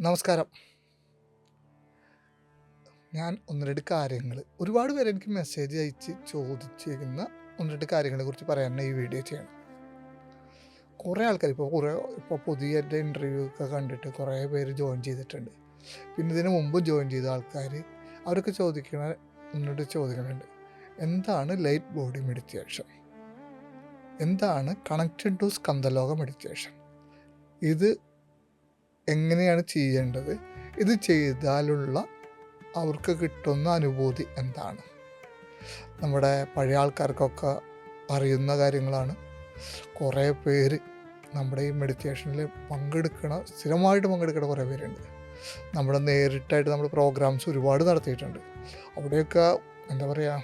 നമസ്കാരം. ഞാൻ ഒന്ന് രണ്ട് കാര്യങ്ങൾ ഒരുപാട് പേര് എനിക്ക് മെസ്സേജ് അയച്ച് ചോദിച്ചിരുന്ന ഒന്ന് രണ്ട് കാര്യങ്ങളെ കുറിച്ച് പറയാനാണ് ഈ വീഡിയോ ചെയ്യണം. കുറേ ആൾക്കാർ ഇപ്പോൾ പുതിയ എൻ്റെ ഇൻ്റർവ്യൂ ഒക്കെ കണ്ടിട്ട് കുറേ പേര് ജോയിൻ ചെയ്തിട്ടുണ്ട്. പിന്നെ ഇതിന് മുമ്പ് ജോയിൻ ചെയ്ത ആൾക്കാർ അവരൊക്കെ ചോദിക്കുന്ന ഒന്ന് രണ്ട് ചോദ്യങ്ങളുണ്ട്. എന്താണ് ലൈറ്റ് ബോഡി മെഡിറ്റേഷൻ? എന്താണ് കണക്റ്റഡ് ടു സ്കന്ദലോക മെഡിറ്റേഷൻ? ഇത് എങ്ങനെയാണ് ചെയ്യേണ്ടത്? ഇത് ചെയ്താലുള്ള അവർക്ക് കിട്ടുന്ന അനുഭൂതി എന്താണ്? നമ്മുടെ പഴയ ആൾക്കാർക്കൊക്കെ അറിയുന്ന കാര്യങ്ങളാണ്. കുറേ പേര് നമ്മുടെ ഈ മെഡിറ്റേഷനിൽ സ്ഥിരമായിട്ട് പങ്കെടുക്കുന്ന കുറേ പേരുണ്ട്. നമ്മുടെ നേരിട്ടായിട്ട് നമ്മൾ പ്രോഗ്രാംസ് ഒരുപാട് നടത്തിയിട്ടുണ്ട്. അവിടെയൊക്കെ എന്താ പറയുക,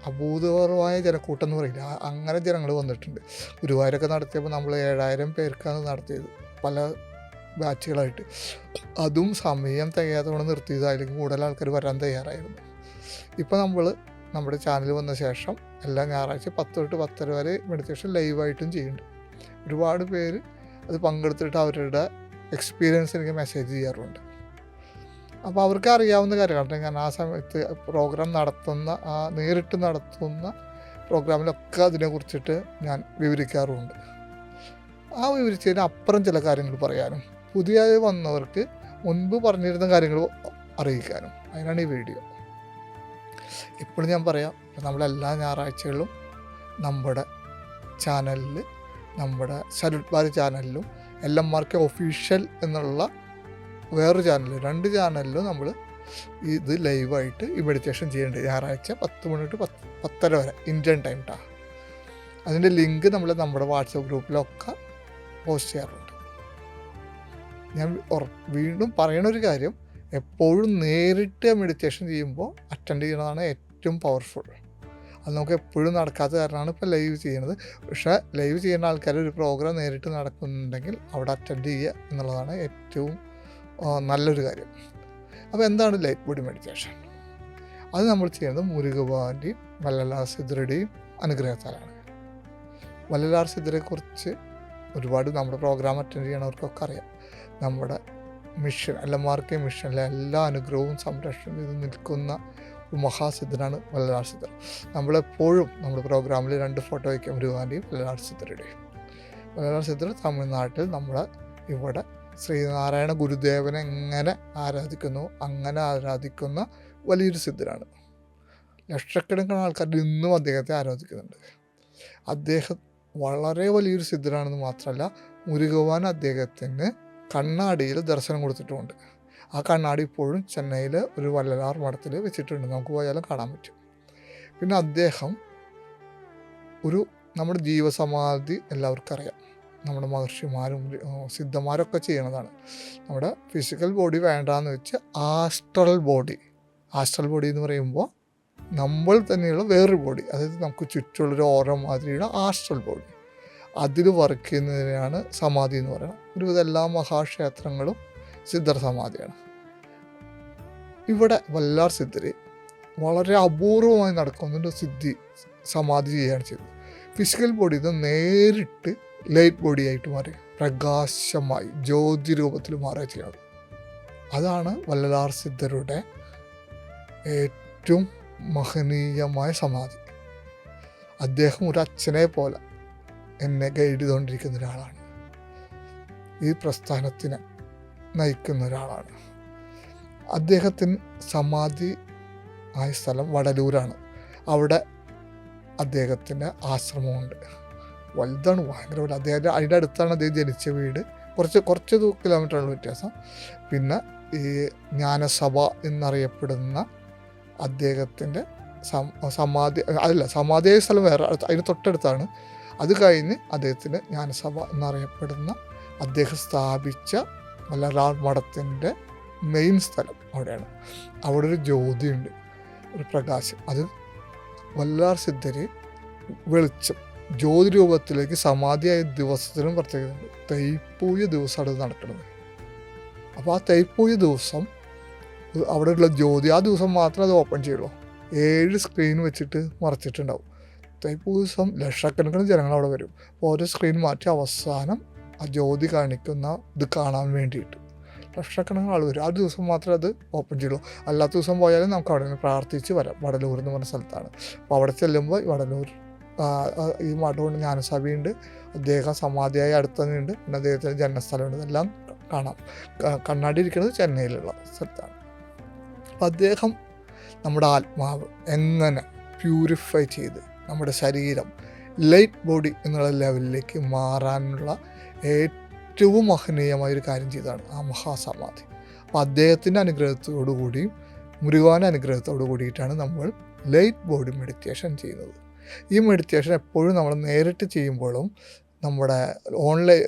അഭൂതപൂർവമായ ജനക്കൂട്ടം എന്ന് പറയില്ല, അങ്ങനെ ജനങ്ങൾ വന്നിട്ടുണ്ട്. ഗുരുവായൂരൊക്കെ നടത്തിയപ്പോൾ നമ്മൾ 7000 പേർക്കാണ് നടത്തിയത്, പല ബാച്ചുകളായിട്ട്. അതും സമയം തികയാത്തതുകൊണ്ട് നിർത്തിയത്. അതിലേക്ക് കൂടുതൽ ആൾക്കാർ വരാൻ തയ്യാറായിരുന്നു. ഇപ്പോൾ നമ്മുടെ ചാനൽ വന്ന ശേഷം എല്ലാ ഞായറാഴ്ച 10 തൊട്ട് 10:30 വരെ മെഡിറ്റേഷൻ ലൈവായിട്ടും ചെയ്യുന്നുണ്ട്. ഒരുപാട് പേര് അത് പങ്കെടുത്തിട്ട് അവരുടെ എക്സ്പീരിയൻസ് എനിക്ക് മെസ്സേജ് ചെയ്യാറുണ്ട്. അപ്പോൾ അവർക്ക് അറിയാവുന്ന കാര്യമാണ്. ഞാൻ ആ സമയത്ത് പ്രോഗ്രാം നേരിട്ട് നടത്തുന്ന പ്രോഗ്രാമിലൊക്കെ അതിനെക്കുറിച്ചിട്ട് ഞാൻ വിവരിക്കാറുമുണ്ട്. ആ വിവരിച്ചതിന് അപ്പുറം ചില കാര്യങ്ങൾ പറയാനും പുതിയതായി വന്നവർക്ക് മുൻപ് പറഞ്ഞിരുന്ന കാര്യങ്ങൾ അറിയിക്കാനും അതിനാണ് ഈ വീഡിയോ. ഇപ്പോഴും ഞാൻ പറയാം, നമ്മളെല്ലാ ഞായറാഴ്ചകളിലും നമ്മുടെ ചാനലിൽ, നമ്മുടെ സല്യൂട്ട് ബാർ ചാനലിലും LMRK ഒഫീഷ്യൽ എന്നുള്ള വേറൊരു ചാനലിൽ, 2 ചാനലിലും നമ്മൾ ഇത് ലൈവായിട്ട് ഈ മെഡിറ്റേഷൻ ചെയ്യേണ്ടത് ഞായറാഴ്ച 10 മണി തൊട്ട് 10:30 വരെ ഇന്ത്യൻ ടൈം ട്ടാ. അതിൻ്റെ ലിങ്ക് നമ്മുടെ വാട്സപ്പ് ഗ്രൂപ്പിലൊക്കെ പോസ്റ്റ് ചെയ്യാറുണ്ട്. ഞാൻ വീണ്ടും പറയണൊരു കാര്യം, എപ്പോഴും നേരിട്ട് മെഡിറ്റേഷൻ ചെയ്യുമ്പോൾ അറ്റൻഡ് ചെയ്യുന്നതാണ് ഏറ്റവും പവർഫുൾ. അത് നമുക്ക് എപ്പോഴും നടക്കാത്ത കാരണമാണ് ഇപ്പോൾ ലൈവ് ചെയ്യുന്നത്. പക്ഷേ ലൈവ് ചെയ്യുന്ന ആൾക്കാർ ഒരു പ്രോഗ്രാം നേരിട്ട് നടക്കുന്നുണ്ടെങ്കിൽ അവിടെ അറ്റൻഡ് ചെയ്യുക എന്നുള്ളതാണ് ഏറ്റവും നല്ലൊരു കാര്യം. അപ്പോൾ എന്താണ് ലൈറ്റ് ബോഡി മെഡിറ്റേഷൻ? അത് നമ്മൾ ചെയ്യുന്നത് മുരുകഭഗവാന്റെയും വല്ലലാർ സിദ്ധരുടെയും അനുഗ്രഹത്താലാണ്. വല്ലലാർ സിദ്ധരെക്കുറിച്ച് ഒരുപാട് നമ്മുടെ പ്രോഗ്രാം അറ്റൻഡ് ചെയ്യണവർക്കൊക്കെ അറിയാം. നമ്മുടെ മിഷൻ LMRK മിഷനിലെ എല്ലാ അനുഗ്രഹവും സംരക്ഷണം ചെയ്ത് നിൽക്കുന്ന ഒരു മഹാസിദ്ധനാണ് വല്ലലാർ സിദ്ധർ. നമ്മളെപ്പോഴും നമ്മുടെ പ്രോഗ്രാമിൽ 2 ഫോട്ടോ വയ്ക്കും, മുരുകൻ്റെയും വല്ലലാർ സിദ്ധരുടെയും. വല്ലലാർ സിദ്ധർ തമിഴ്നാട്ടിൽ നമ്മുടെ ഇവിടെ ശ്രീനാരായണ ഗുരുദേവനെ എങ്ങനെ ആരാധിക്കുന്നു അങ്ങനെ ആരാധിക്കുന്ന വലിയൊരു സിദ്ധനാണ്. ലക്ഷക്കണക്കിന് ആൾക്കാർ ഇന്നും അദ്ദേഹത്തെ ആരാധിക്കുന്നുണ്ട്. അദ്ദേഹം വളരെ വലിയൊരു സിദ്ധനാണെന്ന് മാത്രമല്ല, മുരുകഭഗവാൻ അദ്ദേഹത്തിന് കണ്ണാടിയിൽ ദർശനം കൊടുത്തിട്ടുമുണ്ട്. ആ കണ്ണാടി ഇപ്പോഴും ചെന്നൈയിൽ ഒരു വല്ലലാർ മഠത്തിൽ വെച്ചിട്ടുണ്ട്, നമുക്ക് പോയാലും കാണാൻ പറ്റും. പിന്നെ അദ്ദേഹം നമ്മുടെ ജീവസമാധി എല്ലാവർക്കും അറിയാം. നമ്മുടെ മഹർഷിമാരും സിദ്ധന്മാരൊക്കെ ചെയ്യണതാണ്. നമ്മുടെ ഫിസിക്കൽ ബോഡി വേണ്ടാന്ന് വെച്ച് ആസ്ട്രൽ ബോഡി എന്ന് പറയുമ്പോൾ നമ്മൾ തന്നെയുള്ള വേറൊരു ബോഡി, അതായത് നമുക്ക് ചുറ്റുമുള്ളൊരു ഓരോ മാതിരിയുള്ള ആസ്ട്രൽ ബോഡി, അതിൽ വർക്ക് ചെയ്യുന്നതിനാണ് സമാധി എന്ന് പറയുന്നത്. ഒരുവിധ എല്ലാ മഹാക്ഷേത്രങ്ങളും സിദ്ധർ സമാധിയാണ്. ഇവിടെ വല്ലലാർ സിദ്ധര് വളരെ അപൂർവമായി നടക്കുന്നൊരു സമാധി ചെയ്യുകയാണ് ചെയ്തത്. ഫിസിക്കൽ ബോഡി ഇത് നേരിട്ട് ലൈറ്റ് ബോഡി ആയിട്ട് മാറി പ്രകാശമായി ജ്യോതി രൂപത്തിൽ മാറുക ചെയ്യണം. അതാണ് വല്ലലാർ സിദ്ധരുടെ ഏറ്റവും മഹനീയമായ സമാധി. അദ്ദേഹം ഒരു അച്ഛനെ പോലെ എന്നെ ഗൈഡ് ചെയ്തുകൊണ്ടിരിക്കുന്ന ഒരാളാണ്. ഈ പ്രസ്ഥാനത്തിനെ നയിക്കുന്ന ഒരാളാണ്. അദ്ദേഹത്തിന് സമാധി ആയ സ്ഥലം വടലൂരാണ്. അവിടെ അദ്ദേഹത്തിൻ്റെ ആശ്രമമുണ്ട്. വലുതാണ്, ഭയങ്കര വലുത്. അതിൻ്റെ അടുത്താണ് അദ്ദേഹം ജനിച്ച വീട്. കുറച്ച് കിലോമീറ്ററുള്ള വ്യത്യാസം. പിന്നെ ഈ ജ്ഞാനസഭ എന്നറിയപ്പെടുന്ന അദ്ദേഹത്തിൻ്റെ സമാധിയായ സ്ഥലം വേറെ, അതിന് തൊട്ടടുത്താണ്. അത് കഴിഞ്ഞ് അദ്ദേഹത്തിന് ജ്ഞാനസഭ എന്നറിയപ്പെടുന്ന അദ്ദേഹം സ്ഥാപിച്ച വല്ലലാർ മഠത്തിൻ്റെ മെയിൻ സ്ഥലം അവിടെയാണ്. അവിടെ ഒരു ജ്യോതിയുണ്ട്, ഒരു പ്രകാശം. അത് വല്ലലാർ സിദ്ധര് വെളിച്ചം ജ്യോതി രൂപത്തിലേക്ക് സമാധിയായ ദിവസത്തിനും പ്രത്യേകതയുണ്ട്. തൈപ്പൂയ ദിവസമാണ് അത് നടക്കുന്നത്. അപ്പോൾ ആ തൈപ്പൂയ ദിവസം അവിടെയുള്ള ജ്യോതി ആ ദിവസം മാത്രമേ അത് ഓപ്പൺ ചെയ്യുള്ളൂ. 7 സ്ക്രീൻ വെച്ചിട്ട് മറച്ചിട്ടുണ്ടാവും. തൈപ്പൂയ ദിവസം ലക്ഷക്കണക്കിന് ജനങ്ങൾ അവിടെ വരും. ഓരോ സ്ക്രീൻ മാറ്റി അവസാനം ആ ജ്യോതി കാണിക്കുന്ന ഇത് കാണാൻ വേണ്ടിയിട്ട് ലക്ഷക്കണക്കിന് ആൾ വരും. ആ ദിവസം മാത്രമേ അത് ഓപ്പൺ ചെയ്യുള്ളൂ. അല്ലാത്ത ദിവസം പോയാലും നമുക്ക് അവിടെ നിന്ന് പ്രാർത്ഥിച്ച് വരാം. വടലൂർ എന്ന് പറഞ്ഞ സ്ഥലത്താണ്. അപ്പോൾ അവിടെ ചെല്ലുമ്പോൾ വടലൂർ ഈ മഠമുണ്ട്, ജ്ഞാനസഭയുണ്ട്, അദ്ദേഹം സമാധിയായി അടുത്ത് തന്നെയുണ്ട്, പിന്നെ അദ്ദേഹത്തിൻ്റെ ജന്മസ്ഥലമുണ്ട്, ഇതെല്ലാം കാണാം. കണ്ണാടി ഇരിക്കുന്നത് ചെന്നൈയിലുള്ള സ്ഥലത്താണ്. അപ്പം അദ്ദേഹം നമ്മുടെ ആത്മാവ് എങ്ങനെ പ്യൂരിഫൈ ചെയ്ത് നമ്മുടെ ശരീരം ലൈറ്റ് ബോഡി എന്നുള്ള ലെവലിലേക്ക് മാറാനുള്ള ഏറ്റവും മഹനീയമായൊരു കാര്യം ചെയ്തതാണ് ആ മഹാസമാധി. അപ്പോൾ അദ്ദേഹത്തിൻ്റെ അനുഗ്രഹത്തോടു കൂടിയും മുരുകാൻ്റെ അനുഗ്രഹത്തോടു കൂടിയിട്ടാണ് നമ്മൾ ലൈറ്റ് ബോഡി മെഡിറ്റേഷൻ ചെയ്യുന്നത്. ഈ മെഡിറ്റേഷൻ എപ്പോഴും നമ്മൾ നേരിട്ട് ചെയ്യുമ്പോഴും നമ്മുടെ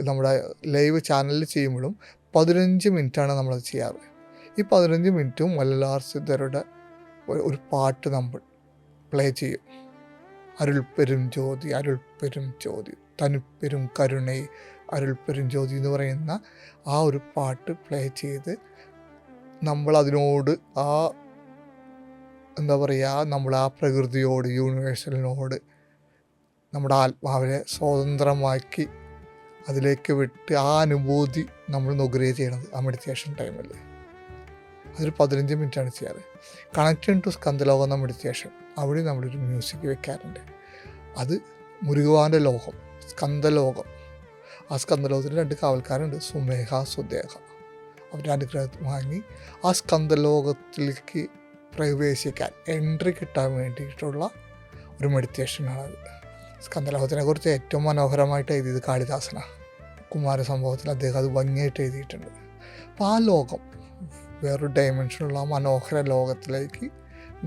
നമ്മുടെ ലൈവ് ചാനലിൽ ചെയ്യുമ്പോഴും 15 മിനിറ്റാണ് നമ്മളത് ചെയ്യാറ്. ഈ 15 മിനിറ്റും വല്ലാർ സിദ്ധരുടെ ഒരു പാട്ട് നമ്മൾ പ്ലേ ചെയ്യും. അരുൾപ്പെരും ജ്യോതി അരുൾപ്പെരും ജ്യോതി തനുപ്പെരും കരുണൈ അരുൾപ്പെരും ജ്യോതി എന്ന് പറയുന്ന ആ ഒരു പാട്ട് പ്ലേ ചെയ്ത് നമ്മൾ അതിനോട് നമ്മൾ ആ പ്രകൃതിയോട്, യൂണിവേഴ്സലിനോട് നമ്മുടെ ആത്മാവിനെ സ്വതന്ത്രമാക്കി അതിലേക്ക് വിട്ട് ആ അനുഭൂതി നമ്മൾ നുകരുക ചെയ്യണത് ആ മെഡിറ്റേഷൻ ടൈമിൽ. അതൊരു 15 മിനിറ്റാണ് ചെയ്യാറ്. കണക്റ്റഡ് ടു സ്കന്ദലോകം എന്ന മെഡിറ്റേഷൻ, അവിടെ നമ്മളൊരു മ്യൂസിക് വെക്കാറുണ്ട്. അത് മുരുകാൻ്റെ ലോകം, സ്കന്ദലോകം. ആ സ്കന്ദലോകത്തിന് 2 കാവൽക്കാരുണ്ട്, സുമേഹ സുദേഹ. അവരുടെ അനുഗ്രഹം വാങ്ങി ആ സ്കന്ദലോകത്തിലേക്ക് പ്രവേശിക്കാൻ എൻട്രി കിട്ടാൻ വേണ്ടിയിട്ടുള്ള ഒരു മെഡിറ്റേഷനാണത്. സ്കന്ദലോകത്തിനെ കുറിച്ച് ഏറ്റവും മനോഹരമായിട്ട് എഴുതിയത് കാളിദാസനാണ്. കുമാരസംഭവത്തിൽ അദ്ദേഹം അത് ഭംഗിയായിട്ട് എഴുതിയിട്ടുണ്ട്. അപ്പോൾ ആ ലോകം, വേറൊരു ഡയമെൻഷനുള്ള മനോഹര ലോകത്തിലേക്ക്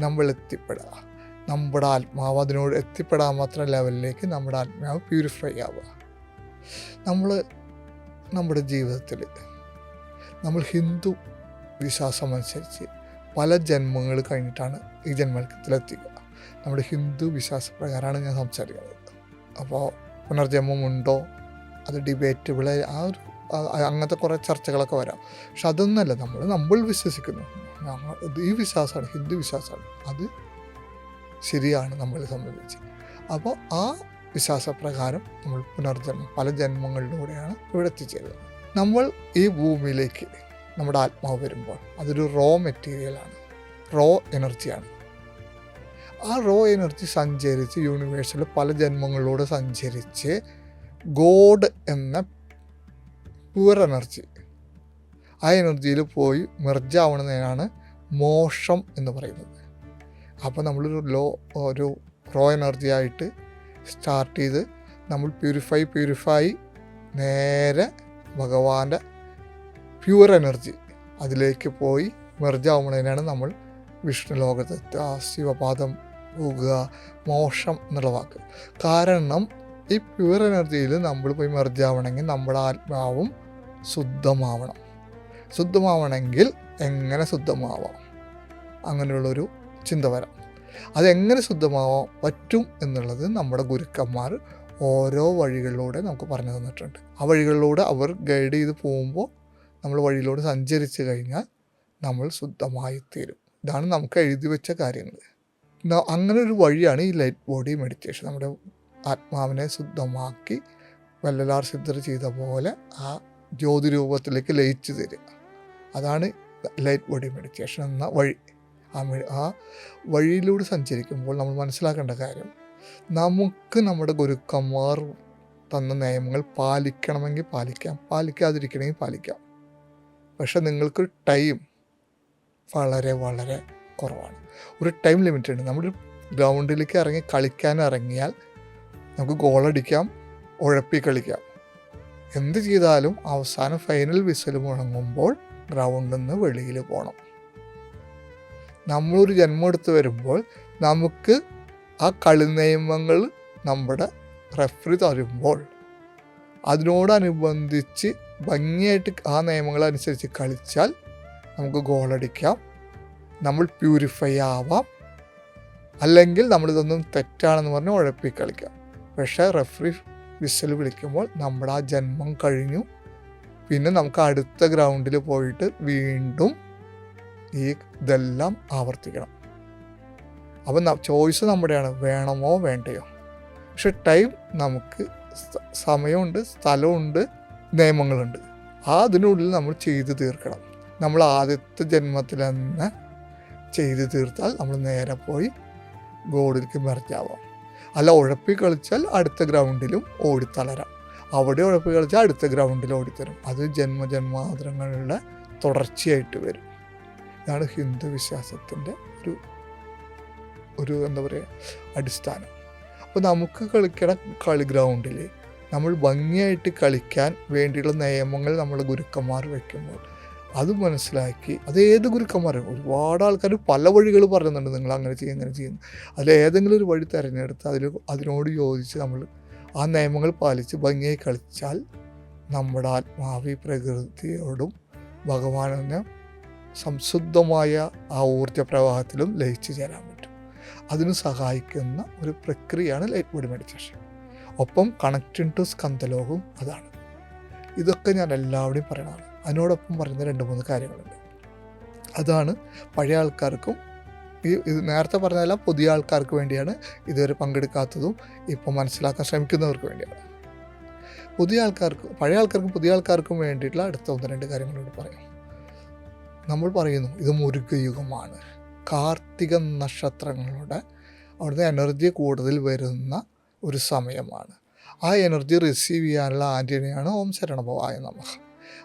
നമ്മൾ എത്തിപ്പെടുക, നമ്മുടെ ആത്മാവ് അതിനോട് എത്തിപ്പെടാൻ മാത്രം ലെവലിലേക്ക് നമ്മുടെ ആത്മാവ് പ്യൂരിഫൈ ആവുക. നമ്മുടെ ജീവിതത്തിൽ നമ്മൾ ഹിന്ദു വിശ്വാസമനുസരിച്ച് പല ജന്മങ്ങൾ കഴിഞ്ഞിട്ടാണ് ഈ ജന്മത്തിലെത്തിക്കുക. നമ്മുടെ ഹിന്ദു വിശ്വാസപ്രകാരമാണ് ഞാൻ സംസാരിക്കുന്നത്. അപ്പോൾ പുനർജന്മമുണ്ടോ, അത് ഡിബേറ്റബിൾ, അങ്ങനത്തെ കുറേ ചർച്ചകളൊക്കെ വരാം. പക്ഷെ അതൊന്നുമല്ല, നമ്മൾ വിശ്വസിക്കുന്നു, ഈ വിശ്വാസമാണ്, ഹിന്ദു വിശ്വാസമാണ്, അത് ശരിയാണ് നമ്മളെ സംബന്ധിച്ച്. അപ്പോൾ ആ വിശ്വാസപ്രകാരം നമ്മൾ പുനർജന്മം പല ജന്മങ്ങളിലൂടെയാണ് ഇവിടെ എത്തിച്ചേരുന്നത്. നമ്മൾ ഈ ഭൂമിയിലേക്ക് നമ്മുടെ ആത്മാവ് വരുമ്പോൾ അതൊരു റോ മെറ്റീരിയലാണ്, റോ എനർജിയാണ്. ആ റോ എനർജി സഞ്ചരിച്ച് യൂണിവേഴ്സിൽ പല ജന്മങ്ങളിലൂടെ സഞ്ചരിച്ച് ഗോഡ് എന്ന പ്യുവർ എനർജി, ആ എനർജിയിൽ പോയി മെർജാവണതിനാണ് മോക്ഷം എന്ന് പറയുന്നത്. അപ്പോൾ നമ്മളൊരു ഒരു റോ എനർജി ആയിട്ട് സ്റ്റാർട്ട് ചെയ്ത് നമ്മൾ പ്യൂരിഫൈ നേരെ ഭഗവാന്റെ പ്യുവർ എനർജി അതിലേക്ക് പോയി മെർജാവുന്നതിനാണ് നമ്മൾ വിഷ്ണു ലോകത്തെത്തുക, ശിവപാദം പോകുക, മോക്ഷം എന്നുള്ള വാക്ക്. കാരണം ഈ പ്യുവർ എനർജിയിൽ നമ്മൾ പോയി മെർജാവണമെങ്കിൽ നമ്മുടെ ആത്മാവും ശുദ്ധമാവണമെങ്കിൽ എങ്ങനെ ശുദ്ധമാവാം, അങ്ങനെയുള്ളൊരു ചിന്ത വരാം. അതെങ്ങനെ ശുദ്ധമാവാൻ പറ്റും എന്നുള്ളത് നമ്മുടെ ഗുരുക്കന്മാർ ഓരോ വഴികളിലൂടെ നമുക്ക് പറഞ്ഞു തന്നിട്ടുണ്ട്. ആ വഴികളിലൂടെ അവർ ഗൈഡ് ചെയ്ത് പോകുമ്പോൾ നമ്മൾ വഴിയിലൂടെ സഞ്ചരിച്ച് കഴിഞ്ഞാൽ നമ്മൾ ശുദ്ധമായി തീരും. ഇതാണ് നമുക്ക് എഴുതി വെച്ച കാര്യങ്ങൾ. അങ്ങനെ ഒരു വഴിയാണ് ഈ ലൈറ്റ് ബോഡി മെഡിറ്റേഷൻ. നമ്മുടെ ആത്മാവിനെ ശുദ്ധമാക്കി വല്ലലാർ സിദ്ധർ ചെയ്ത പോലെ ആ ജ്യോതി രൂപത്തിലേക്ക് ലയിച്ചു തരിക. അതാണ് ലൈറ്റ് ബോഡി മെഡിറ്റേഷൻ എന്ന വഴി. ആ വഴിയിലൂടെ സഞ്ചരിക്കുമ്പോൾ നമ്മൾ മനസ്സിലാക്കേണ്ട കാര്യം, നമുക്ക് നമ്മുടെ ഗുരുക്കന്മാർ തന്ന നിയമങ്ങൾ പാലിക്കണമെങ്കിൽ പാലിക്കാം, പാലിക്കാതിരിക്കണമെങ്കിൽ പാലിക്കാം. പക്ഷെ നിങ്ങൾക്കൊരു ടൈം വളരെ വളരെ കുറവാണ്. ഒരു ടൈം ലിമിറ്റ് ഉണ്ട്. നമ്മളൊരു ഗ്രൗണ്ടിലേക്ക് ഇറങ്ങി കളിക്കാൻ ഇറങ്ങിയാൽ നമുക്ക് ഗോളടിക്കാം, ഉഴപ്പി കളിക്കാം, എന്ത് ചെയ്താലും അവസാനം ഫൈനൽ വിസിൽ മുഴങ്ങുമ്പോൾ ഗ്രൗണ്ടിൽ നിന്ന് വെളിയിൽ പോകണം. നമ്മളൊരു ജന്മം എടുത്ത് വരുമ്പോൾ നമുക്ക് ആ കളി നിയമങ്ങൾ നമ്മുടെ റെഫറി തരുമ്പോൾ അതിനോടനുബന്ധിച്ച് ഭംഗിയായിട്ട് ആ നിയമങ്ങളനുസരിച്ച് കളിച്ചാൽ നമുക്ക് ഗോളടിക്കാം, നമ്മൾ പ്യൂരിഫൈ ആവാം. അല്ലെങ്കിൽ നമ്മളിതൊന്നും തെറ്റാണെന്ന് പറഞ്ഞ് ഉഴപ്പി കളിക്കാം. പക്ഷേ റെഫറി വിസിൽ വിളിക്കുമ്പോൾ നമ്മുടെ ആ ജന്മം കഴിഞ്ഞു. പിന്നെ നമുക്ക് അടുത്ത ഗ്രൗണ്ടിൽ പോയിട്ട് വീണ്ടും ഇതെല്ലാം ആവർത്തിക്കണം. അപ്പം ചോയ്സ് നമ്മുടെയാണ്, വേണമോ വേണ്ടയോ. പക്ഷെ ടൈം നമുക്ക് സമയമുണ്ട്, സ്ഥലമുണ്ട്, നിയമങ്ങളുണ്ട്. അതിനുള്ളിൽ നമ്മൾ ചെയ്തു തീർക്കണം. നമ്മൾ ആദ്യത്തെ ജന്മത്തിൽ തന്നെ ചെയ്ത് തീർത്താൽ നമ്മൾ നേരെ പോയി ഗോളിലേക്ക് മെർജാവാം. അല്ല, ഉഴപ്പി കളിച്ചാൽ അടുത്ത ഗ്രൗണ്ടിലും ഓടിത്തളരാം. അവിടെ ഉഴപ്പി കളിച്ചാൽ അടുത്ത ഗ്രൗണ്ടിൽ ഓടിത്തരും. അത് ജന്മജന്മാന്തരങ്ങളുടെ തുടർച്ചയായിട്ട് വരും. ഇതാണ് ഹിന്ദു വിശ്വാസത്തിൻ്റെ ഒരു എന്താ പറയുക അടിസ്ഥാനം. അപ്പോൾ നമുക്ക് കളിക്കണ കളി ഗ്രൗണ്ടിൽ നമ്മൾ ഭംഗിയായിട്ട് കളിക്കാൻ വേണ്ടിയുള്ള നിയമങ്ങൾ നമ്മൾ ഗുരുക്കന്മാർ വയ്ക്കുമ്പോൾ അത് മനസ്സിലാക്കി, അത് ഏത് ഗുരുക്കന്മാരും ഒരുപാട് ആൾക്കാർ പല വഴികൾ പറയുന്നുണ്ട്, നിങ്ങൾ അങ്ങനെ ചെയ്യും ഇങ്ങനെ ചെയ്യുന്നു. അതിലേതെങ്കിലും ഒരു വഴി തിരഞ്ഞെടുത്ത് അതിനോട് യോജിച്ച് നമ്മൾ ആ നിയമങ്ങൾ പാലിച്ച് ഭംഗിയായി കളിച്ചാൽ നമ്മുടെ ആത്മാവി പ്രകൃതിയോടും ഭഗവാനെ സംശുദ്ധമായ ആ ഊർജ്ജ പ്രവാഹത്തിലും ലയിച്ചു ചേരാൻ പറ്റും. അതിന് സഹായിക്കുന്ന ഒരു പ്രക്രിയയാണ് ലൈറ്റ് ബോഡി മെഡിറ്റേഷൻ. ഒപ്പം കണക്റ്റിംഗ് ടു സ്കന്ധലോകവും അതാണ്. ഇതൊക്കെ ഞാൻ എല്ലാവരുടെയും പറയണതാണ്. അതിനോടൊപ്പം പറയുന്ന 2-3 കാര്യങ്ങളുണ്ട്. അതാണ് പഴയ ആൾക്കാർക്കും ഇത് നേരത്തെ പറഞ്ഞതെല്ലാം പുതിയ ആൾക്കാർക്ക് വേണ്ടിയാണ്, ഇതുവരെ പങ്കെടുക്കാത്തതും ഇപ്പോൾ മനസ്സിലാക്കാൻ ശ്രമിക്കുന്നവർക്ക് വേണ്ടിയാണ്. പഴയ ആൾക്കാർക്കും പുതിയ ആൾക്കാർക്കും വേണ്ടിയിട്ടുള്ള അടുത്ത 1-2 കാര്യങ്ങളോട് പറയാം. നമ്മൾ പറയുന്നു ഇത് മുരുകയുഗമാണ്, കാർത്തിക നക്ഷത്രങ്ങളുടെ അവിടുത്തെ എനർജി കൂടുതൽ വരുന്ന ഒരു സമയമാണ്. ആ എനർജി റിസീവ് ചെയ്യാനുള്ള ആൻ്റണിയാണ് ഓം ശരണഭവായ നമഃ.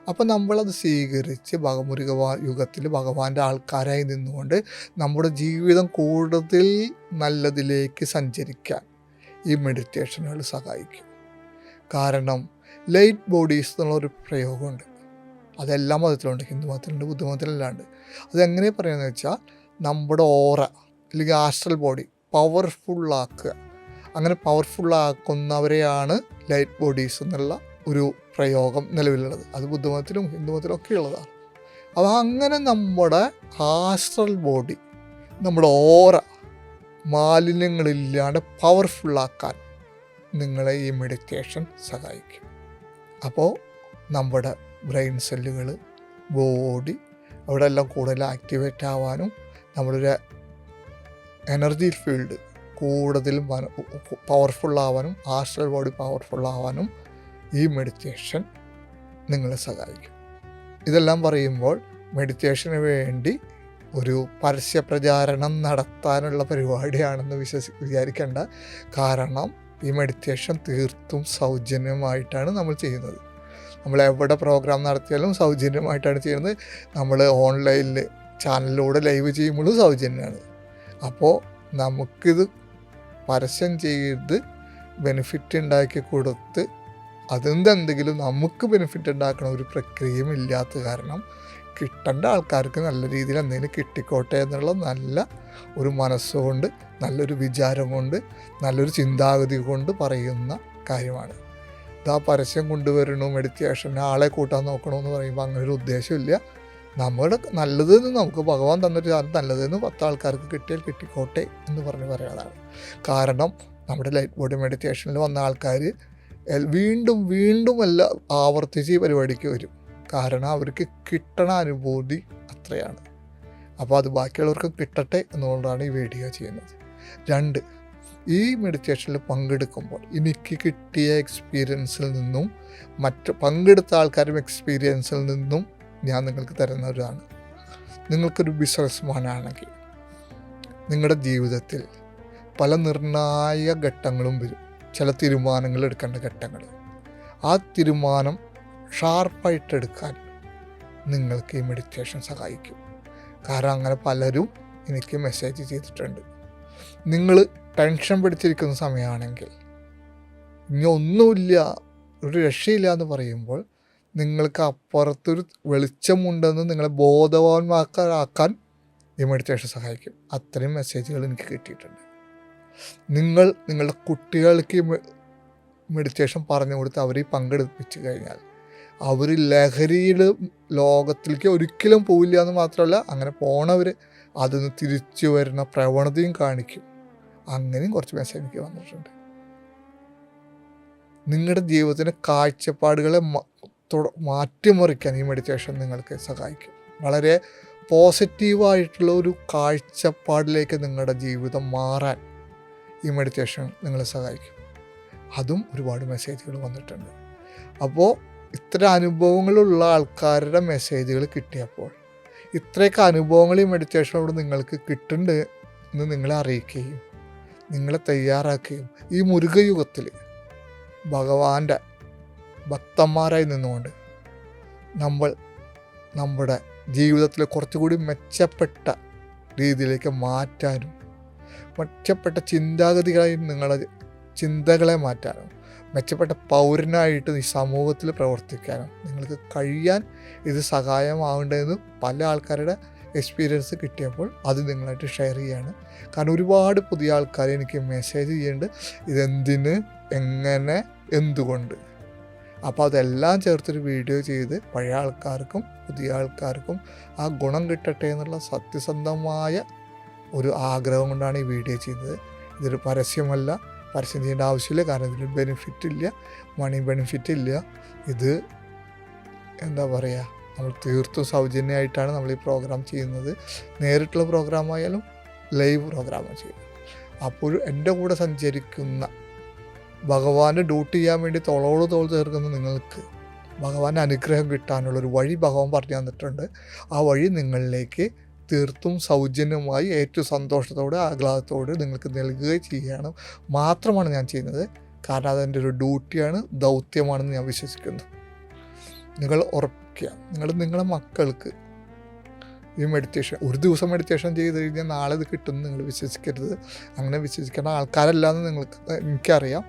അപ്പോൾ നമ്മളത് സ്വീകരിച്ച് മുരുക യുഗത്തിൽ ഭഗവാന്റെ ആൾക്കാരായി നിന്നുകൊണ്ട് നമ്മുടെ ജീവിതം കൂടുതൽ നല്ലതിലേക്ക് സഞ്ചരിക്കാൻ ഈ മെഡിറ്റേഷനുകൾ സഹായിക്കും. കാരണം ലൈറ്റ് ബോഡീസ് എന്നുള്ളൊരു പ്രയോഗമുണ്ട്. അതെല്ലാ മതത്തിലുണ്ട്, ഹിന്ദു മതത്തിലുണ്ട്, ബുദ്ധ മതത്തിലല്ലാണ്ട്. അതെങ്ങനെ പറയുന്നത് വെച്ചാൽ നമ്മുടെ ഓറ അല്ലെങ്കിൽ ആസ്ട്രൽ ബോഡി പവർഫുള്ളാക്കുക. അങ്ങനെ പവർഫുള്ളാക്കുന്നവരെയാണ് ലൈറ്റ് ബോഡീസ് എന്നുള്ള ഒരു പ്രയോഗം നിലവിലുള്ളത്. അത് ബുദ്ധമതത്തിലും ഹിന്ദുമതത്തിലും ഒക്കെ ഉള്ളതാണ്. അപ്പോൾ അങ്ങനെ നമ്മുടെ ആസ്ട്രൽ ബോഡി, നമ്മുടെ ഓറ മാലിന്യങ്ങളില്ലാണ്ട് പവർഫുള്ളാക്കാൻ നിങ്ങളെ ഈ മെഡിറ്റേഷൻ സഹായിക്കും. അപ്പോൾ നമ്മുടെ ബ്രെയിൻ സെല്ലുകൾ, ബോഡി അവിടെ എല്ലാം കൂടുതൽ ആക്ടിവേറ്റ് ആവാനും നമ്മളൊരു എനർജി ഫീൽഡ് കൂടുതലും പവർഫുള്ളാവാനും ആസ്ട്രൽ ബോഡി പവർഫുള്ളാവാനും ഈ മെഡിറ്റേഷൻ നിങ്ങളെ സഹായിക്കും. ഇതെല്ലാം പറയുമ്പോൾ മെഡിറ്റേഷന് വേണ്ടി ഒരു പരസ്യ പ്രചാരണം നടത്താനുള്ള പരിപാടിയാണെന്ന് വിചാരിക്കേണ്ട. കാരണം ഈ മെഡിറ്റേഷൻ തീർത്തും സൗജന്യമായിട്ടാണ് നമ്മൾ ചെയ്യുന്നത്. നമ്മൾ എവിടെ പ്രോഗ്രാം നടത്തിയാലും സൗജന്യമായിട്ടാണ് ചെയ്യുന്നത്. നമ്മൾ ഓൺലൈനിൽ ചാനലിലൂടെ ലൈവ് ചെയ്യുമ്പോഴും സൗജന്യമാണ്. അപ്പോൾ നമുക്കിത് പരസ്യം ചെയ്ത് ബെനിഫിറ്റ് ഉണ്ടാക്കി കൊടുത്ത് എന്തെങ്കിലും നമുക്ക് ബെനിഫിറ്റ് ഉണ്ടാക്കണ ഒരു പ്രക്രിയയും ഇല്ലാത്ത കാരണം കിട്ടേണ്ട ആൾക്കാർക്ക് നല്ല രീതിയിൽ എന്തെങ്കിലും കിട്ടിക്കോട്ടെ എന്നുള്ള നല്ല ഒരു മനസ്സുകൊണ്ട്, നല്ലൊരു വിചാരം കൊണ്ട്, നല്ലൊരു ചിന്താഗതി കൊണ്ട് പറയുന്ന കാര്യമാണ്. ഇതാ പരസ്യം കൊണ്ടുവരണു, മെഡിറ്റേഷൻ ആളെ കൂട്ടാൻ നോക്കണമെന്ന് പറയുമ്പോൾ അങ്ങനെ ഒരു ഉദ്ദേശമില്ല. നമ്മുടെ നല്ലതെന്ന് നമുക്ക് ഭഗവാൻ തന്നൊരു നല്ലതെന്ന് 10 ആൾക്കാർക്ക് കിട്ടിയാൽ കിട്ടിക്കോട്ടെ എന്ന് പറയുന്നതാണ്. കാരണം നമ്മുടെ ലൈറ്റ് ബോഡി മെഡിറ്റേഷനിൽ വന്ന ആൾക്കാർ വീണ്ടും വീണ്ടും എല്ലാം ആവർത്തിച്ച് ഈ പരിപാടിക്ക് വരും. കാരണം അവർക്ക് കിട്ടണ അനുഭൂതി അത്രയാണ്. അപ്പോൾ അത് ബാക്കിയുള്ളവർക്ക് കിട്ടട്ടെ എന്നുകൊണ്ടാണ് ഈ വീഡിയോ ചെയ്യുന്നത്. 2, ഈ മെഡിറ്റേഷനിൽ പങ്കെടുക്കുമ്പോൾ എനിക്ക് കിട്ടിയ എക്സ്പീരിയൻസിൽ നിന്നും മറ്റ് പങ്കെടുത്ത ആൾക്കാരും എക്സ്പീരിയൻസിൽ നിന്നും ഞാൻ നിങ്ങൾക്ക് തരുന്നവരാണ്. നിങ്ങൾക്കൊരു ബിസിനസ്മാനാണെങ്കിൽ നിങ്ങളുടെ ജീവിതത്തിൽ പല നിർണായക ഘട്ടങ്ങളും വരും, ചില തീരുമാനങ്ങൾ എടുക്കേണ്ട ഘട്ടങ്ങൾ. ആ തീരുമാനം ഷാർപ്പായിട്ടെടുക്കാൻ നിങ്ങൾക്ക് ഈ മെഡിറ്റേഷൻ സഹായിക്കും. കാരണം അങ്ങനെ പലരും എനിക്ക് മെസ്സേജ് ചെയ്തിട്ടുണ്ട്. നിങ്ങൾ ടെൻഷൻ പിടിച്ചിരിക്കുന്ന സമയമാണെങ്കിൽ, ഇനി ഒന്നുമില്ല, ഒരു രക്ഷയില്ല എന്ന് പറയുമ്പോൾ നിങ്ങൾക്ക് അപ്പുറത്തൊരു വെളിച്ചമുണ്ടെന്ന് നിങ്ങളെ ബോധവാന്മാക്കാൻ ഈ മെഡിറ്റേഷൻ സഹായിക്കും. അത്രയും മെസ്സേജുകൾ എനിക്ക് കിട്ടിയിട്ടുണ്ട്. നിങ്ങളുടെ കുട്ടികൾക്ക് മെഡിറ്റേഷൻ പറഞ്ഞു കൊടുത്ത് അവരെ പങ്കെടുപ്പിച്ച് കഴിഞ്ഞാൽ അവർ ലഹരിയുടെ ലോകത്തിലേക്ക് ഒരിക്കലും പോവില്ല എന്ന് മാത്രമല്ല, അങ്ങനെ പോണവർ അതിന് തിരിച്ചു വരുന്ന പ്രവണതയും കാണിക്കും. അങ്ങനെയും കുറച്ച് മെസ്സേജ് എനിക്ക് വന്നിട്ടുണ്ട്. നിങ്ങളുടെ ജീവിതത്തിൻ്റെ കാഴ്ചപ്പാടുകളെ മാറ്റിമറിക്കാൻ ഈ മെഡിറ്റേഷൻ നിങ്ങൾക്ക് സഹായിക്കും. വളരെ പോസിറ്റീവായിട്ടുള്ള ഒരു കാഴ്ചപ്പാടിലേക്ക് നിങ്ങളുടെ ജീവിതം മാറാൻ ഈ മെഡിറ്റേഷൻ നിങ്ങളെ സഹായിക്കും. അതും ഒരുപാട് മെസ്സേജുകൾ വന്നിട്ടുണ്ട്. അപ്പോൾ ഇത്തരം അനുഭവങ്ങളുള്ള ആൾക്കാരുടെ മെസ്സേജുകൾ കിട്ടിയപ്പോൾ ഇത്രയൊക്കെ അനുഭവങ്ങൾ ഈ മെഡിറ്റേഷനോട് നിങ്ങൾക്ക് കിട്ടുന്നുണ്ട് എന്ന് നിങ്ങളെ അറിയിക്കുകയും നിങ്ങളെ തയ്യാറാക്കുകയും ഈ മുരുകയുഗത്തിൽ ഭഗവാന്റെ ഭക്തന്മാരായി നിന്നുകൊണ്ട് നമ്മൾ നമ്മുടെ ജീവിതത്തിൽ കുറച്ചുകൂടി മെച്ചപ്പെട്ട രീതിയിലേക്ക് മാറ്റാനും മെച്ചപ്പെട്ട ചിന്താഗതികളായി നിങ്ങളുടെ ചിന്തകളെ മാറ്റാനും മെച്ചപ്പെട്ട പൗരനായിട്ട് ഈ സമൂഹത്തിൽ പ്രവർത്തിക്കാനും നിങ്ങൾക്ക് കഴിയാൻ ഇത് സഹായമാവേണ്ടതെന്ന് പല ആൾക്കാരുടെ എക്സ്പീരിയൻസ് കിട്ടിയപ്പോൾ അത് നിങ്ങളായിട്ട് ഷെയർ ചെയ്യാണ്. കാരണം ഒരുപാട് പുതിയ ആൾക്കാർ എനിക്ക് മെസ്സേജ് ചെയ്യുന്നുണ്ട്, ഇതെന്തിന്, എങ്ങനെ, എന്തുകൊണ്ട്. അപ്പോൾ അതെല്ലാം ചേർത്തൊരു വീഡിയോ ചെയ്ത് പഴയ ആൾക്കാർക്കും പുതിയ ആൾക്കാർക്കും ആ ഗുണം കിട്ടട്ടെ എന്നുള്ള സത്യസന്ധമായ ഒരു ആഗ്രഹം കൊണ്ടാണ് ഈ വീഡിയോ ചെയ്തത്. ഇതൊരു പരസ്യമല്ല, പരസ്യം ചെയ്യേണ്ട ആവശ്യമില്ല. കാരണം ഇതിൽ ബെനിഫിറ്റ് ഇല്ല, മണി ബെനിഫിറ്റ് ഇല്ല. ഇത് എന്താ പറയുക, നമ്മൾ തീർത്തും സൗജന്യമായിട്ടാണ് നമ്മൾ ഈ പ്രോഗ്രാം ചെയ്യുന്നത്. നേരിട്ടുള്ള പ്രോഗ്രാമായാലും ലൈവ് പ്രോഗ്രാമാണ് ചെയ്യുന്നത്. അപ്പോൾ എൻ്റെ കൂടെ സഞ്ചരിക്കുന്ന ഭഗവാന്റെ ഡ്യൂട്ടി ചെയ്യാൻ വേണ്ടി തോളോട് തോൾ ചേർക്കുന്ന നിങ്ങൾക്ക് ഭഗവാന്റെ അനുഗ്രഹം കിട്ടാനുള്ളൊരു വഴി ഭഗവാൻ പറഞ്ഞു തന്നിട്ടുണ്ട്. ആ വഴി നിങ്ങളിലേക്ക് തീർത്തും സൗജന്യമായി ഏറ്റവും സന്തോഷത്തോടെ ആഹ്ലാദത്തോടെ നിങ്ങൾക്ക് നൽകുകയും ചെയ്യണം മാത്രമാണ് ഞാൻ ചെയ്യുന്നത്. കാരണം അതെൻ്റെ ഒരു ഡ്യൂട്ടിയാണ്, ദൗത്യമാണെന്ന് ഞാൻ വിശ്വസിക്കുന്നു. നിങ്ങൾ ഉറപ്പിക്കുക, നിങ്ങളുടെ മക്കൾക്ക് ഈ മെഡിറ്റേഷൻ ഒരു ദിവസം മെഡിറ്റേഷൻ ചെയ്ത് കഴിഞ്ഞാൽ നാളെ ഇത് കിട്ടുമെന്ന് നിങ്ങൾ വിശ്വസിക്കരുത്. അങ്ങനെ വിശ്വസിക്കേണ്ട ആൾക്കാരല്ലാന്ന് നിങ്ങൾക്ക് എനിക്കറിയാം.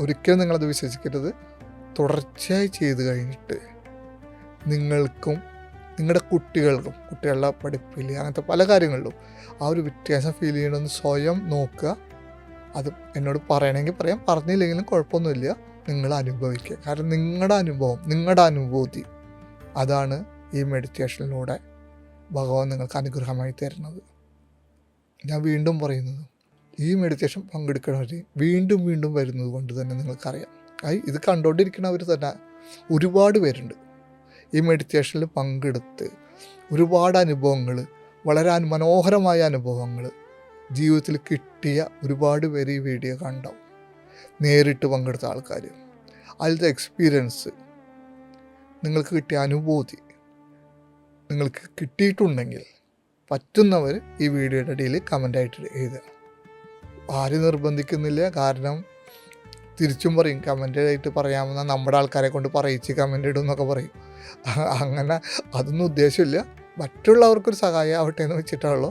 ഒരിക്കലും നിങ്ങളത് വിശ്വസിക്കരുത്. തുടർച്ചയായി ചെയ്ത് കഴിഞ്ഞിട്ട് നിങ്ങൾക്കും നിങ്ങളുടെ കുട്ടികൾക്കും, കുട്ടികളുടെ പഠിപ്പിൽ, അങ്ങനത്തെ പല കാര്യങ്ങളിലും ആ ഒരു വ്യത്യാസം ഫീൽ ചെയ്യണമെന്ന് സ്വയം നോക്കുക. അത് എന്നോട് പറയണമെങ്കിൽ പറയാം, പറഞ്ഞില്ലെങ്കിലും കുഴപ്പമൊന്നുമില്ല. നിങ്ങൾ അനുഭവിക്കുക. കാരണം നിങ്ങളുടെ അനുഭവം, നിങ്ങളുടെ അനുഭൂതി, അതാണ് ഈ മെഡിറ്റേഷനിലൂടെ ഭഗവാൻ നിങ്ങൾക്ക് അനുഗ്രഹമായി തരുന്നത്. ഞാൻ വീണ്ടും പറയുന്നത്, ഈ മെഡിറ്റേഷൻ പങ്കെടുക്കുന്നവർ വീണ്ടും വീണ്ടും വരുന്നത് കൊണ്ട് തന്നെ നിങ്ങൾക്കറിയാം, ഇത് കണ്ടുകൊണ്ടിരിക്കുന്നവർ തന്നെ ഒരുപാട് പേരുണ്ട്. ഈ മെഡിറ്റേഷനിൽ പങ്കെടുത്ത് ഒരുപാട് അനുഭവങ്ങൾ, വളരെ മനോഹരമായ അനുഭവങ്ങൾ ജീവിതത്തിൽ കിട്ടിയ ഒരുപാട് പേര് ഈ വീഡിയോ കണ്ടാവും. നേരിട്ട് പങ്കെടുത്ത ആൾക്കാർ, അതിലത്തെ എക്സ്പീരിയൻസ്, നിങ്ങൾക്ക് കിട്ടിയ അനുഭൂതി നിങ്ങൾക്ക് കിട്ടിയിട്ടുണ്ടെങ്കിൽ പറ്റുന്നവർ ഈ വീഡിയോയുടെ ഇടയിൽ കമൻ്റായിട്ട് എഴുതുക. ആരും നിർബന്ധിക്കുന്നില്ല. കാരണം തിരിച്ചും പറയും, കമൻ്റായിട്ട് പറയാമെന്ന നമ്മുടെ ആൾക്കാരെ കൊണ്ട് പറയിച്ച് കമൻ്റ് ഇടും എന്നൊക്കെ പറയും. അങ്ങനെ അതൊന്നും ഉദ്ദേശമില്ല. മറ്റുള്ളവർക്കൊരു സഹായം ആവട്ടെ എന്ന് വെച്ചിട്ടുള്ളൂ.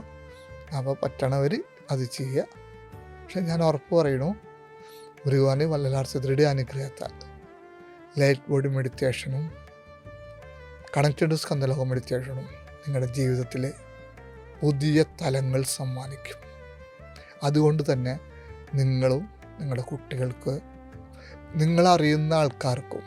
അപ്പോൾ പറ്റണവർ അത് ചെയ്യുക. പക്ഷെ ഞാൻ ഉറപ്പ് പറയണു, ഭഗവാൻ വല്ലലാർ സിദ്ധരുടെ അനുഗ്രഹത്താൽ ലൈറ്റ് ബോഡി മെഡിറ്റേഷനും കണക്റ്റഡ് ടു സ്കന്ദലോക മെഡിറ്റേഷനും നിങ്ങളുടെ ജീവിതത്തിൽ പുതിയ തലങ്ങൾ സമ്മാനിക്കും. അതുകൊണ്ട് തന്നെ നിങ്ങളും നിങ്ങളുടെ കുട്ടികൾക്ക്, നിങ്ങളറിയുന്ന ആൾക്കാർക്കും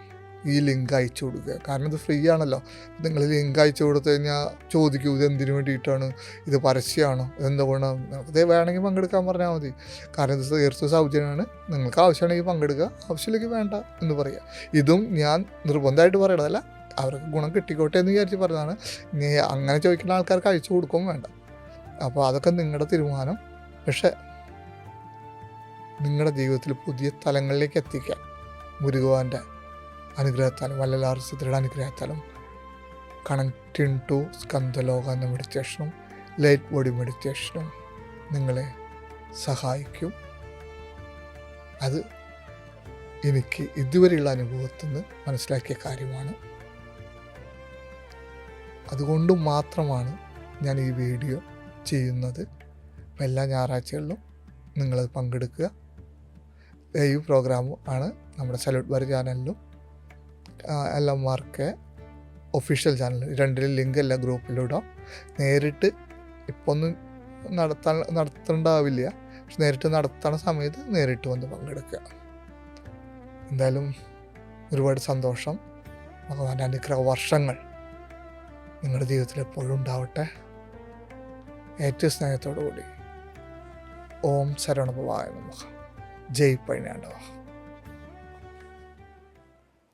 ഈ ലിങ്ക് അയച്ചു കൊടുക്കുക. കാരണം ഇത് ഫ്രീ ആണല്ലോ. നിങ്ങൾ ലിങ്ക് അയച്ചു കൊടുത്തു കഴിഞ്ഞാൽ ചോദിക്കൂ, ഇത് എന്തിനു വേണ്ടിയിട്ടാണ്, ഇത് പരസ്യമാണോ, എന്തുകൊണ്ടാണ്, ഇത് വേണമെങ്കിൽ പങ്കെടുക്കാൻ പറഞ്ഞാൽ മതി. കാരണം ഇത് തീർത്തും സൗജന്യമാണ്. നിങ്ങൾക്ക് ആവശ്യമാണെങ്കിൽ പങ്കെടുക്കുക, ആവശ്യമില്ലെങ്കിൽ വേണ്ട എന്ന് പറയുക. ഇതും ഞാൻ നിർബന്ധമായിട്ട് പറയണതല്ല, അവർക്ക് ഗുണം കിട്ടിക്കോട്ടെ എന്ന് വിചാരിച്ച് പറഞ്ഞതാണ്. നീ അങ്ങനെ ചോദിക്കുന്ന ആൾക്കാർക്ക് അയച്ചു കൊടുക്കുകയും വേണ്ട. അപ്പോൾ അതൊക്കെ നിങ്ങളുടെ തീരുമാനം. പക്ഷേ നിങ്ങളുടെ ജീവിതത്തിൽ പുതിയ തലങ്ങളിലേക്ക് എത്തിക്കാൻ ഭഗവാന്റെ അനുഗ്രഹത്താലും വല്ലലാർ സിദ്ധരുടെ അനുഗ്രഹത്താലും കണക്റ്റിംഗ് ടു സ്കന്ദലോക എന്ന മെഡിറ്റേഷനും ലൈറ്റ് ബോഡി മെഡിറ്റേഷനും നിങ്ങളെ സഹായിക്കും. അത് എനിക്ക് ഇതുവരെയുള്ള അനുഭവത്തിൽ നിന്ന് മനസ്സിലാക്കിയ കാര്യമാണ്. അതുകൊണ്ട് മാത്രമാണ് ഞാൻ ഈ വീഡിയോ ചെയ്യുന്നത്. അപ്പോൾ എല്ലാ ഞായറാഴ്ചകളിലും നിങ്ങളത് പങ്കെടുക്കുക. ലൈവ് പ്രോഗ്രാം ആണ് നമ്മുടെ സല്യൂട്ട് ബാർ ചാനലിലും LMRK ഒഫീഷ്യൽ ചാനൽ, രണ്ടിലും ലിങ്ക് എല്ലാ ഗ്രൂപ്പിലും ഇടാം. നേരിട്ട് ഇപ്പോൾ ഒന്നും നടത്തേണ്ടാവില്ല. പക്ഷെ നേരിട്ട് നടത്തുന്ന സമയത്ത് നേരിട്ട് വന്ന് പങ്കെടുക്കുക. എന്തായാലും ഒരുപാട് സന്തോഷം. ഭഗവാന്റെ അനുഗ്രഹ വർഷങ്ങൾ നിങ്ങളുടെ ജീവിതത്തിൽ എപ്പോഴും ഉണ്ടാവട്ടെ. ഏറ്റവും സ്നേഹത്തോടു കൂടി ഓം ശരവണഭവായ നമഃ. ജയ് പഴനിയാണ്ടവ.